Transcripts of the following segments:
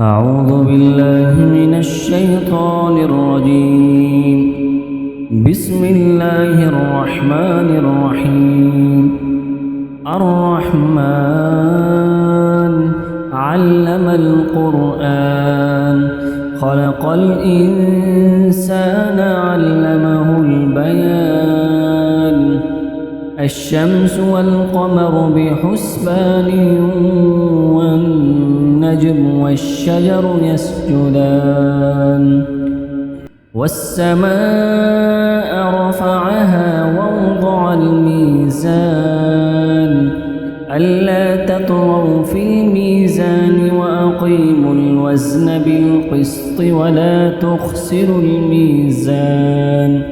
أعوذ بالله من الشيطان الرجيم. بسم الله الرحمن الرحيم. الرحمن علم القرآن خلق الإنسان علمه البيان. الشمس والقمر بحسبان والنجم والشجر يسجدان. والسماء رفعها ووضع الميزان ألا تطغوا في الميزان وأقيموا الوزن بالقسط ولا تخسروا الميزان.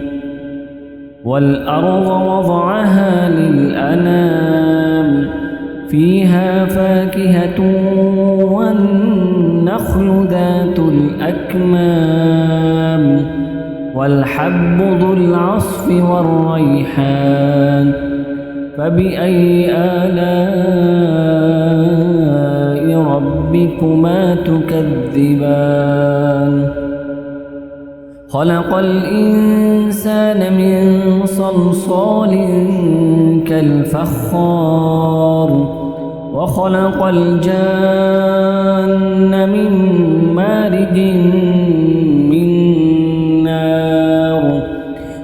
والأرض وضعها للأنام فيها فاكهة والنخل ذات الأكمام والحب ذو العصف والريحان. فبأي آلاء ربكما تكذبان؟ خلق الإنسان من صلصال كالفخار وخلق الجان من مارج من نار.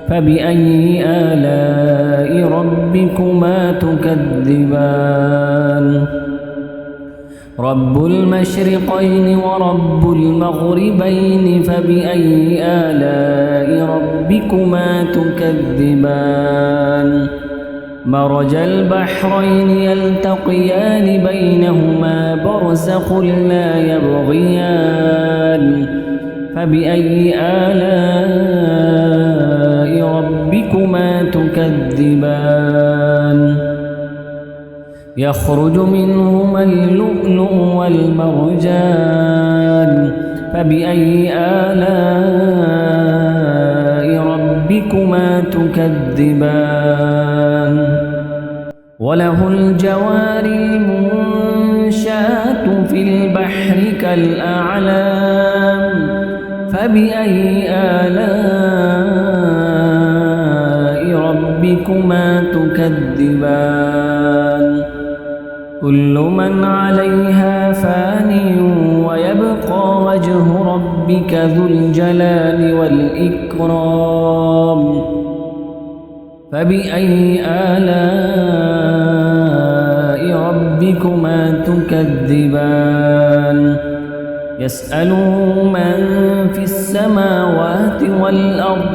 فبأي آلاء ربكما تكذبان؟ رب المشرقين ورب المغربين فبأي آلاء ربكما تكذبان؟ مرج البحرين يلتقيان بينهما برزخ لا يبغيان. فبأي آلاء ربكما تكذبان؟ يخرج منهما اللؤلؤ والمرجان. فبأي آلاء ربكما تكذبان؟ وله الجوار المنشآت في البحر كالأعلام. فبأي آلاء ربكما تكذبان؟ كل من عليها فان ويبقى وجه ربك ذو الجلال والإكرام. فبأي آلاء ربكما تكذبان؟ يسأله من في السماوات والأرض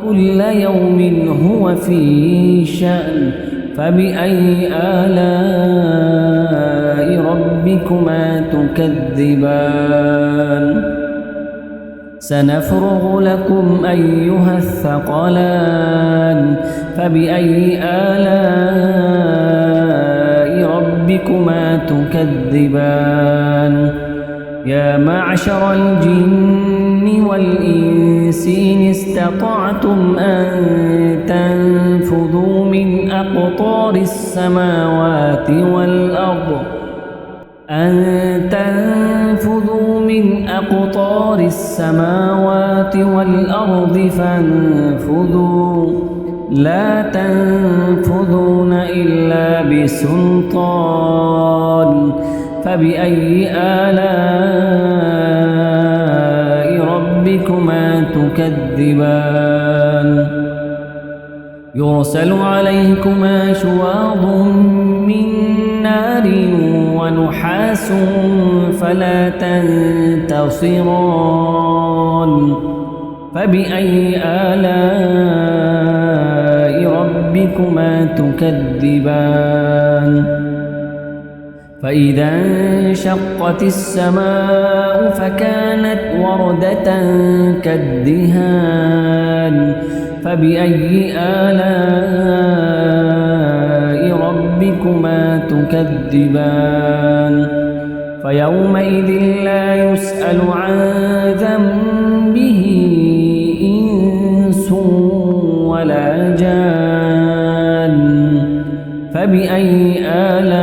كل يوم هو في شأن. فبأي آلاء ربكما تكذبان؟ سنفرغ لكم أيها الثقلان. فبأي آلاء ربكما تكذبان؟ يا معشر الجن والإنس إن استطعتم أن تنفذوا من أقطار السماوات والأرض فانفذوا لا تنفذون إلا بسلطان. فبأي آلاء ربكما تكذبان؟ يرسل عليكما شواظ من نار ونحاس فلا تنتصران. فبأي آلاء ربكما تكذبان؟ فإذا انشقت السماء فكانت وردة كالدهان. فبأي آلاء ربكما تكذبان؟ فيومئذ لا يسأل عن ذنبه إنس ولا جان. فبأي آلاء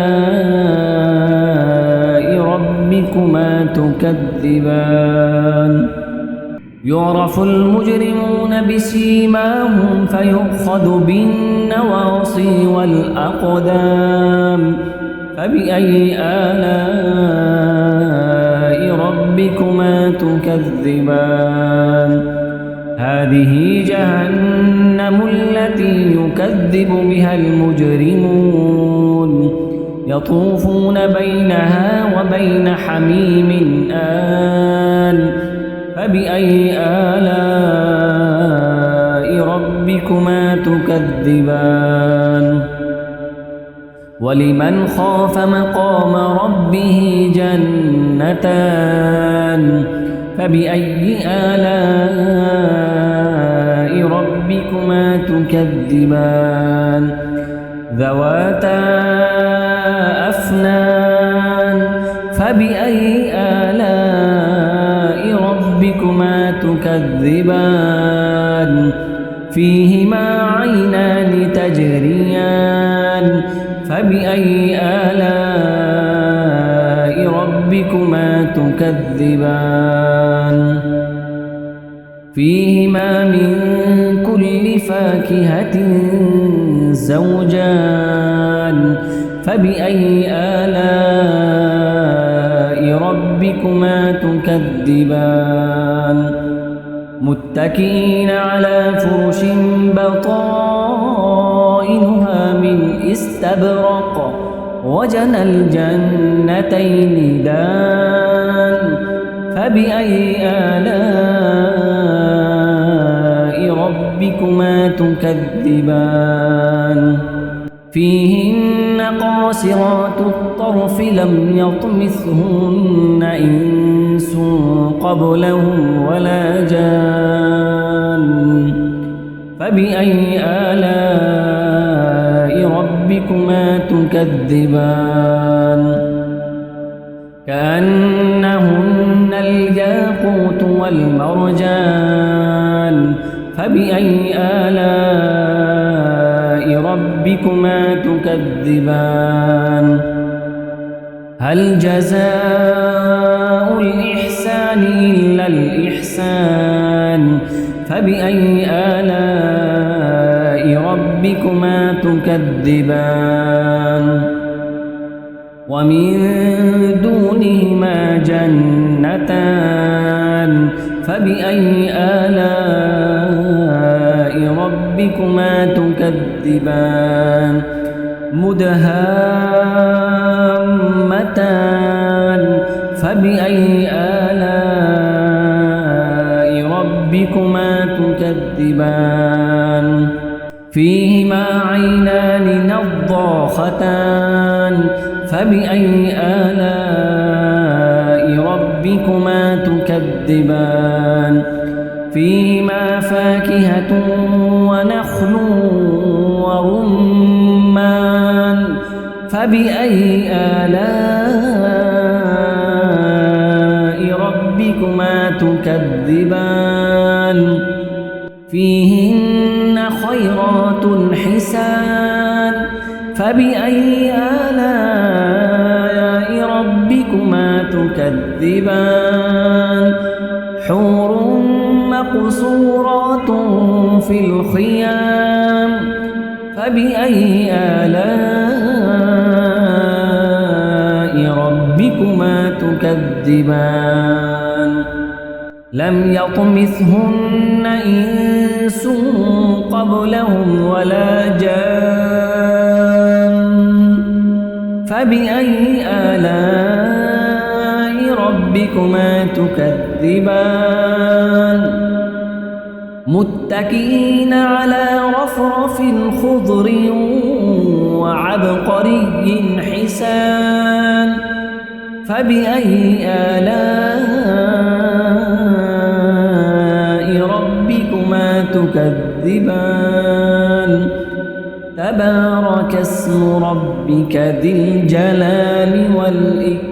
ربكما تكذبان يعرف المجرمون بسيماهم فيؤخذ بالنواصي والأقدام فبأي آلاء ربكما تكذبان هذه جهنم التي يكذب بها المجرمون يطوفون بينها وبين حميم آن فبأي آلاء ربكما تكذبان ولمن خاف مقام ربه جنتان فبأي آلاء ربكما تكذبان ذواتا أفنان فبأي آلاء ربكما تكذبان فيهما عينان تجريان فبأي آلاء ربكما تكذبان فيهما من كل فاكهة زوجان فبأي آلاء ربكما تكذبان متكئين على فرش بطائنها من استبرق وجنى الجنتين دان فبأي آلاء ربكما تكذبان فيهن قاصرات الطرف لم يطمثهن إنس قبلهم ولا جان فبأي آلاء ربكما تكذبان كأنهن الياقوت والمرجان فبأي آلاء ربكما تكذبان هل جزاء الإحسان إلا الإحسان فبأي آلاء ربكما تكذبان ومن دونهما جنتان فبأي آلاء ربكما تكذبان مدهامتان فبأي آلاء ربكما تكذبان فيهما عينان نضاختان فبأي آلاء ربكما تكذبان فيهما فاكهة ونخل ورمان فبأي آلاء ربكما تكذبان فيهن خيرات حسان فبأي آلاء ربكما تكذبان حور مقصورات في الخيام فبأي آلاء ربكما تكذبان لم يطمثهن إنس قبلهم ولا جان فبأي آلاء ربكما تكذبان متكئين على رفرف خضر وعبقري حسان فبأي آلاء ربكما تكذبان تبارك اسم ربك ذي الجلال والإكرام